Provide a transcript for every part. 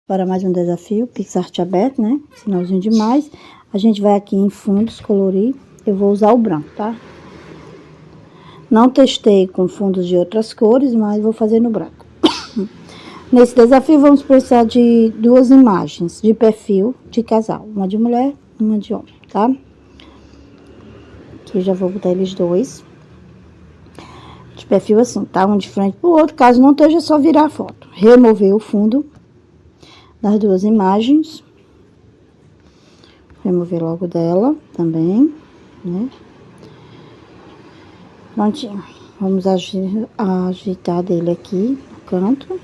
Para mais um desafio, PixArt aberto, né? Sinalzinho de mais. A gente vai aqui em fundos, colorir. Eu vou usar o branco, tá? Não testei com fundos de outras cores, mas vou fazer no branco. Nesse desafio, vamos precisar de duas imagens de perfil de casal. Uma de mulher, uma de homem, tá? Aqui eu já vou botar eles dois. De perfil assim, tá? Um de frente pro outro. Caso não esteja, é só virar a foto. Remover o fundo das duas imagens. Remover logo dela também, né? Prontinho. Vamos ajeitar dele aqui no canto.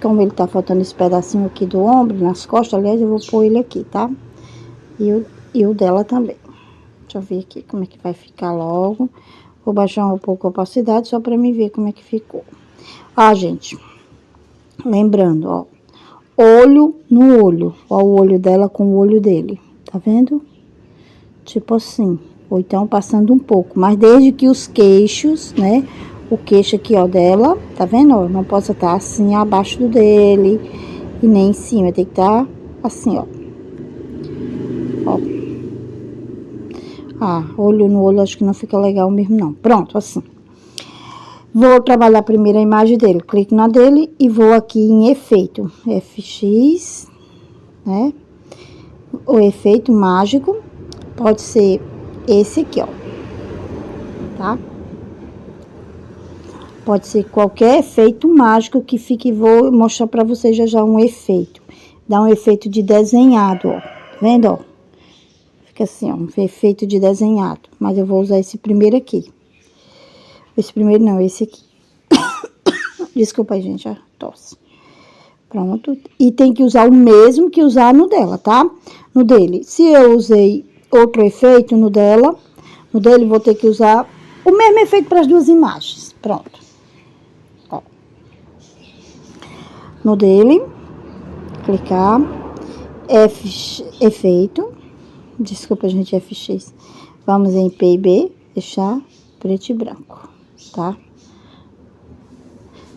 Como ele tá faltando esse pedacinho aqui do ombro, nas costas, aliás, eu vou pôr ele aqui, tá? E o dela também. Deixa eu ver aqui como é que vai ficar logo. Vou baixar um pouco a opacidade só pra mim ver como é que ficou. Ah, gente, lembrando, ó. Olho no olho. Ó, o olho dela com o olho dele. Tá vendo? Tipo assim. Ou então passando um pouco. Mas desde que os queixos, né? O queixo aqui, ó, dela. Tá vendo? Ó, não possa estar assim abaixo do dele. E nem em cima. Tem que estar assim, ó. Ó. Ah, olho no olho acho que não fica legal mesmo, não. Pronto, assim. Vou trabalhar primeiro a imagem dele. Clico na dele e vou aqui em efeito. FX, né? O efeito mágico. Pode ser esse aqui, ó. Tá? Pode ser qualquer efeito mágico que fique. Vou mostrar pra vocês já um efeito. Dá um efeito de desenhado, ó. Tá vendo, ó? Fica assim, ó. Um efeito de desenhado. Mas eu vou usar esse primeiro aqui. Esse primeiro não, esse aqui. Desculpa aí, gente, a tosse. Pronto. E tem que usar o mesmo que usar no dela, tá? No dele. Se eu usei outro efeito no dela, no dele vou ter que usar o mesmo efeito para as duas imagens. Pronto. Ó. No dele, clicar, efeito. Desculpa, gente, FX. Vamos em PIB, deixar preto e branco. Tá?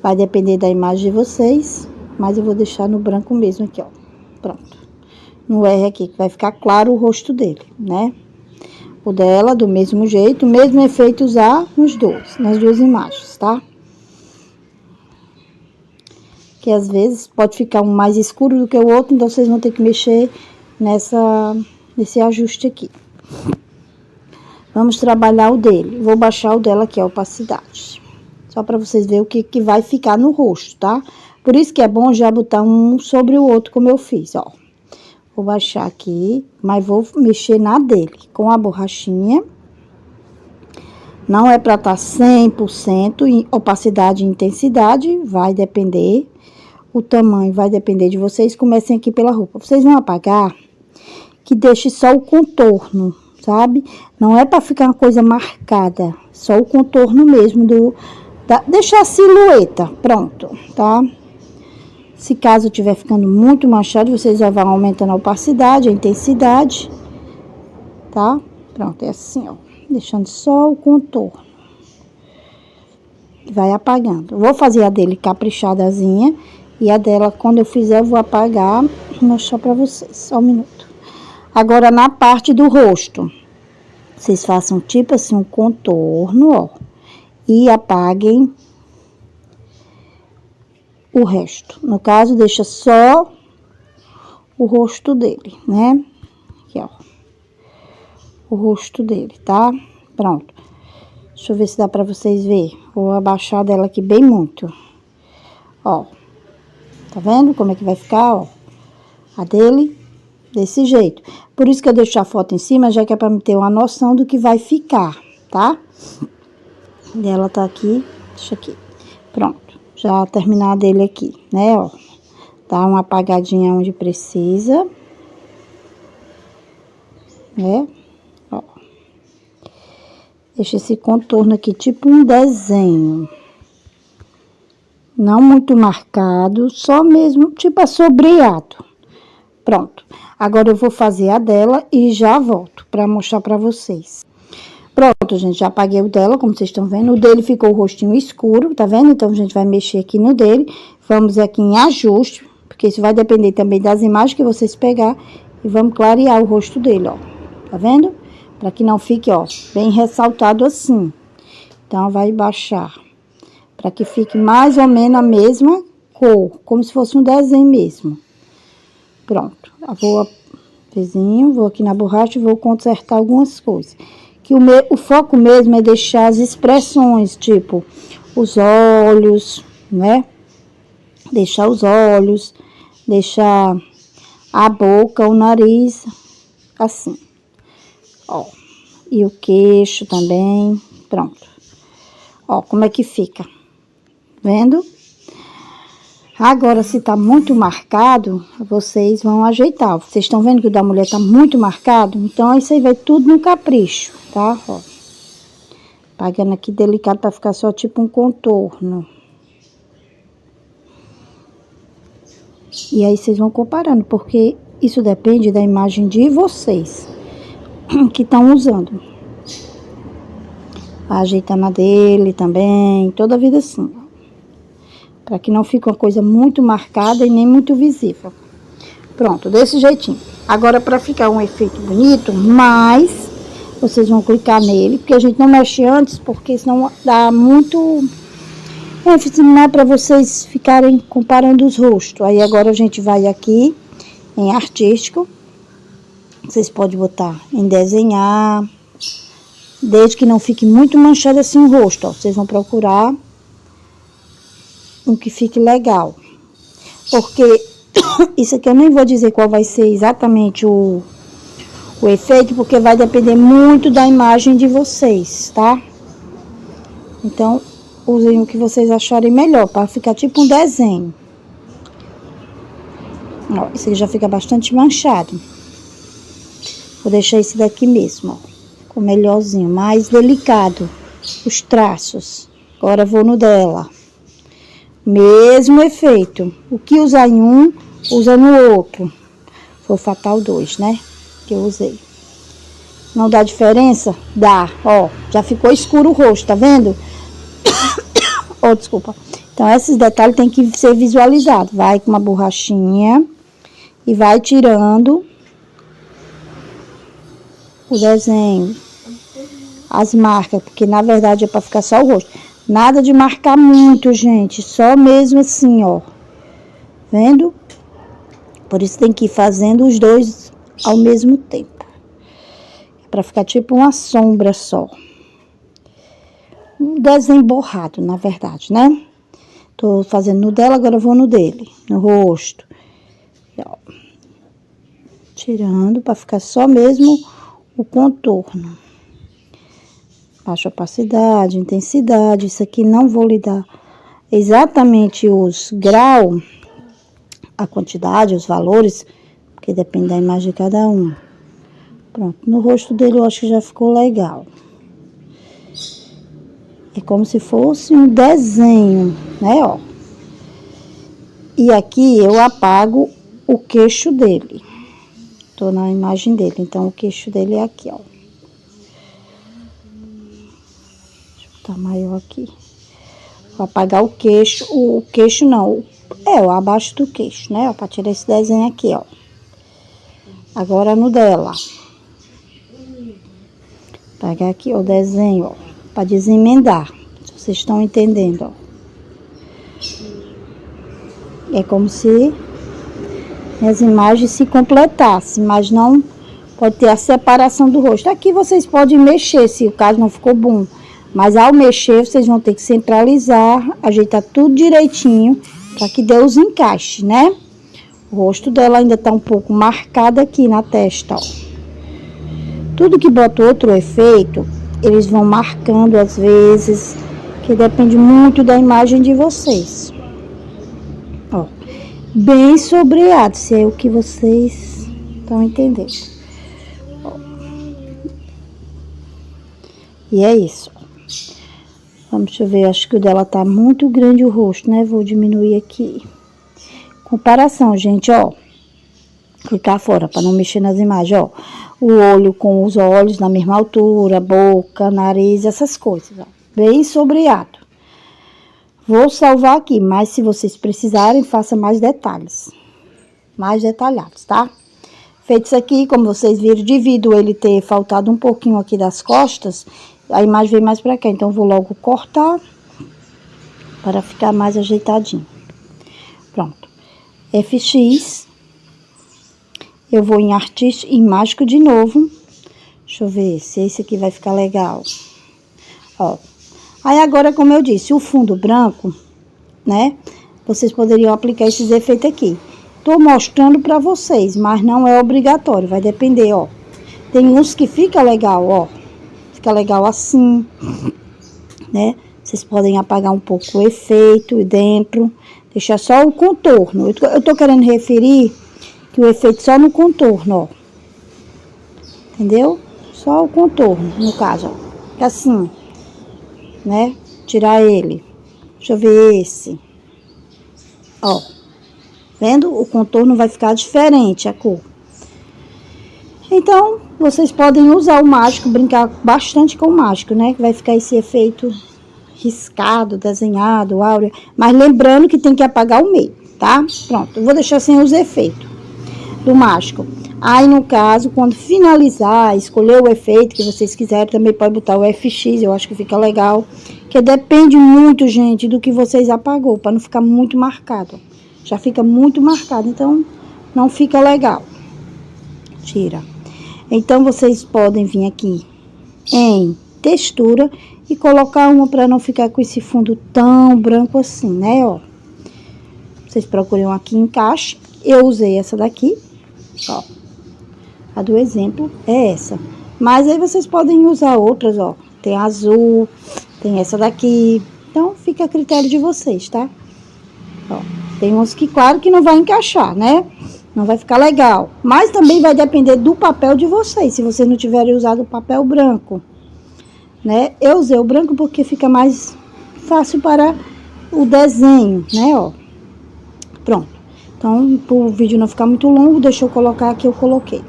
Vai depender da imagem de vocês, mas eu vou deixar no branco mesmo aqui, ó. Pronto. No R aqui, que vai ficar claro o rosto dele, né? O dela, do mesmo jeito, o mesmo efeito usar nos dois, nas duas imagens, tá? Que às vezes pode ficar um mais escuro do que o outro, então vocês vão ter que mexer nesse ajuste aqui. Vamos trabalhar o dele. Vou baixar o dela aqui, a opacidade. Só para vocês verem o que vai ficar no rosto, tá? Por isso que é bom já botar um sobre o outro, como eu fiz, ó. Vou baixar aqui, mas vou mexer na dele, com a borrachinha. Não é para estar 100% em opacidade e intensidade, vai depender. O tamanho vai depender de vocês. Comecem aqui pela roupa. Vocês vão apagar, que deixe só o contorno, sabe? Não é para ficar uma coisa marcada, só o contorno mesmo deixar a silhueta, pronto, tá? Se caso estiver ficando muito manchado, vocês já vão aumentando a opacidade, a intensidade, tá? Pronto, é assim, ó, deixando só o contorno. Vai apagando. Vou fazer a dele caprichadazinha e a dela, quando eu fizer, eu vou apagar e mostrar pra vocês, só um minuto. Agora, na parte do rosto, vocês façam tipo assim um contorno, ó, e apaguem o resto. No caso, deixa só o rosto dele, né? Aqui, ó, o rosto dele, tá? Pronto. Deixa eu ver se dá pra vocês verem. Vou abaixar dela aqui bem muito. Ó, tá vendo como é que vai ficar, ó? A dele. Desse jeito. Por isso que eu deixo a foto em cima, já que é pra me ter uma noção do que vai ficar, tá? E ela tá aqui, deixa aqui. Pronto. Já terminar dele aqui, né, ó. Dá uma apagadinha onde precisa. Né? Ó. Deixa esse contorno aqui, tipo um desenho. Não muito marcado, só mesmo, tipo assombreado. Pronto. Agora, eu vou fazer a dela e já volto pra mostrar pra vocês. Pronto, gente, já apaguei o dela, como vocês estão vendo. O dele ficou o rostinho escuro, tá vendo? Então, a gente vai mexer aqui no dele. Vamos aqui em ajuste, Porque isso vai depender também das imagens que vocês pegar. E vamos clarear o rosto dele, ó. Tá vendo? Pra que não fique, ó, bem ressaltado assim. Então, vai baixar. Pra que fique mais ou menos a mesma cor. Como se fosse um desenho mesmo. Pronto. Eu vou, vizinho, vou aqui na borracha e vou consertar algumas coisas. Que o foco mesmo é deixar as expressões, tipo, os olhos, né? Deixar os olhos, deixar a boca, o nariz, assim. Ó, e o queixo também, pronto. Ó, como é que fica, vendo? Agora, se tá muito marcado, vocês vão ajeitar. Vocês estão vendo que o da mulher tá muito marcado? Então, isso aí vai tudo no capricho, tá? Ó, pagando aqui delicado pra ficar só tipo um contorno. E aí, vocês vão comparando, porque isso depende da imagem de vocês que estão usando. Vai ajeitar na dele também, toda a vida assim. Para que não fique uma coisa muito marcada e nem muito visível. Pronto, desse jeitinho. Agora, para ficar um efeito bonito, mas vocês vão clicar nele, porque a gente não mexe antes, porque senão dá muito ênfase, não é para vocês ficarem comparando os rostos. Aí agora a gente vai aqui em artístico. Vocês podem botar em desenhar, desde que não fique muito manchado assim o rosto, ó. Vocês vão procurar um que fique legal. Porque isso aqui eu nem vou dizer qual vai ser exatamente o efeito, porque vai depender muito da imagem de vocês, tá? Então, usem o que vocês acharem melhor, para ficar tipo um desenho. Ó, esse aqui já fica bastante manchado. Vou deixar esse daqui mesmo, ó. Ficou melhorzinho, mais delicado. Os traços. Agora vou no dela. Mesmo efeito. O que usar em um, usa no outro. Foi o Fatal 2, né? Que eu usei. Não dá diferença? Dá, ó. Já ficou escuro o rosto, tá vendo? Oh, desculpa. Então, esses detalhes tem que ser visualizados. Vai com uma borrachinha e vai tirando o desenho, as marcas, porque na verdade é para ficar só o rosto. Nada de marcar muito, gente. Só mesmo assim, ó. Vendo? Por isso tem que ir fazendo os dois ao mesmo tempo. Para ficar tipo uma sombra só. Um desenho borrado, na verdade, né? Tô fazendo no dela, agora eu vou no dele, no rosto. E, ó, tirando para ficar só mesmo o contorno. Baixa opacidade, intensidade. Isso aqui não vou lhe dar exatamente os graus, a quantidade, os valores, porque depende da imagem de cada um. Pronto, no rosto dele eu acho que já ficou legal. É como se fosse um desenho, né, ó. E aqui eu apago o queixo dele. Tô na imagem dele, então o queixo dele é aqui, ó. Deixa eu botar maior aqui. Vou apagar o queixo não, o abaixo do queixo, né, ó, pra tirar esse desenho aqui, ó. Agora no dela. Pegar aqui o desenho, ó, pra desemendar, se vocês estão entendendo, ó. É como se as imagens se completassem, mas não pode ter a separação do rosto. Aqui vocês podem mexer, se o caso não ficou bom. Mas ao mexer, vocês vão ter que centralizar, ajeitar tudo direitinho, para que dê os encaixes, né? O rosto dela ainda tá um pouco marcado aqui na testa, ó. Tudo que bota outro efeito, eles vão marcando às vezes, que depende muito da imagem de vocês. Ó, bem sombreado, se é o que vocês estão entendendo. Ó. E é isso. Vamos ver, acho que o dela tá muito grande o rosto, né? Vou diminuir aqui. Comparação, gente, ó. Clicar fora, para não mexer nas imagens, ó. O olho com os olhos na mesma altura, boca, nariz, essas coisas, ó. Bem sombreado. Vou salvar aqui, mas se vocês precisarem, faça mais detalhes. mais detalhados, tá? Feito isso aqui, como vocês viram, devido ele ter faltado um pouquinho aqui das costas, a imagem vem mais pra cá. Então, eu vou logo cortar para ficar mais ajeitadinho. Pronto. FX. Eu vou em Artista, em Mágico de novo. Deixa eu ver se esse aqui vai ficar legal. Ó. Aí, agora, como eu disse, o fundo branco, né? Vocês poderiam aplicar esses efeitos aqui. Tô mostrando pra vocês, mas não é obrigatório, vai depender, ó. Tem uns que fica legal, ó. Fica legal assim, né? Vocês podem apagar um pouco o efeito dentro, deixar só o contorno. Eu tô querendo referir que o efeito só no contorno, ó. Entendeu? Só o contorno, no caso, ó. Fica assim, né? Tirar ele. Deixa eu ver esse. Ó. Vendo? O contorno vai ficar diferente, a cor. Então, vocês podem usar o mágico, brincar bastante com o mágico, né? Que vai ficar esse efeito riscado, desenhado, áureo. Mas lembrando que tem que apagar o meio, tá? Pronto, eu vou deixar sem os efeitos do mágico. Aí, no caso, quando finalizar, escolher o efeito que vocês quiserem, também pode botar o FX, eu acho que fica legal. Que depende muito, gente, do que vocês apagou, para não ficar muito marcado. Já fica muito marcado, então não fica legal. Tira. Então, vocês podem vir aqui em textura e colocar uma para não ficar com esse fundo tão branco assim, né, ó. Vocês procuram aqui encaixe. Eu usei essa daqui, ó. A do exemplo é essa. Mas aí vocês podem usar outras, ó. Tem azul, tem essa daqui. Então, fica a critério de vocês, tá? Ó. Tem uns que, claro, que não vai encaixar, né? Não vai ficar legal. Mas também vai depender do papel de vocês, se vocês não tiverem usado o papel branco, né? Eu usei o branco porque fica mais fácil para o desenho, né, ó. Pronto. Então, para o vídeo não ficar muito longo, deixa eu colocar aqui, eu coloquei.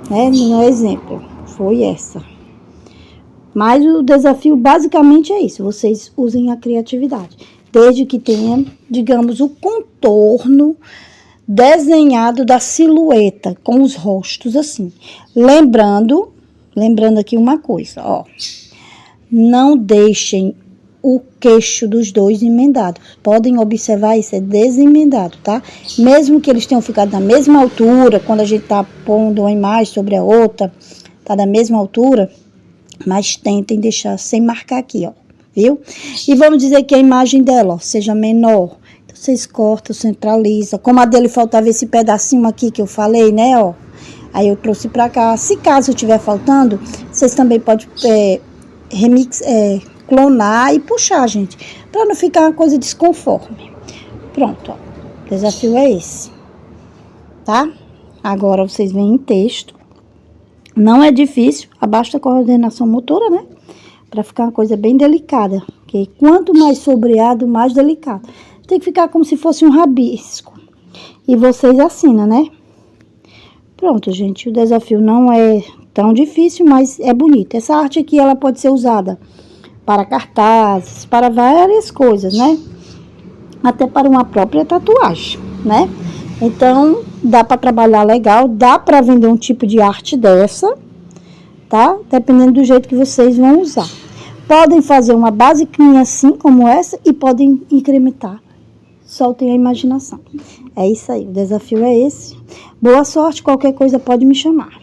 Né? No exemplo, foi essa. Mas o desafio basicamente é isso, vocês usem a criatividade. Desde que tenha, digamos, o contorno desenhado da silhueta, com os rostos assim. Lembrando aqui uma coisa, ó. Não deixem o queixo dos dois emendados. Podem observar, isso é desemendado, tá? Mesmo que eles tenham ficado na mesma altura, quando a gente tá pondo uma imagem sobre a outra, tá da mesma altura, mas tentem deixar sem marcar aqui, ó. Viu? E vamos dizer que a imagem dela, ó, seja menor. Então, vocês cortam, centraliza. Como a dele faltava esse pedacinho aqui que eu falei, né, ó. Aí eu trouxe pra cá. Se caso tiver faltando, vocês também podem clonar e puxar, gente. Pra não ficar uma coisa desconforme. Pronto, ó. O desafio é esse. Tá? Agora vocês vêm em texto. Não é difícil, abaixa a coordenação motora, né? Pra ficar uma coisa bem delicada. Porque quanto mais sobreado, mais delicado. Tem que ficar como se fosse um rabisco. E vocês assinam, né? Pronto, gente. O desafio não é tão difícil, mas é bonito. Essa arte aqui, ela pode ser usada para cartazes, para várias coisas, né? Até para uma própria tatuagem, né? Então, dá para trabalhar legal, dá para vender um tipo de arte dessa, tá? Dependendo do jeito que vocês vão usar. Podem fazer uma basiquinha assim, como essa, e podem incrementar. Soltem a imaginação. É isso aí, o desafio é esse. Boa sorte, qualquer coisa pode me chamar.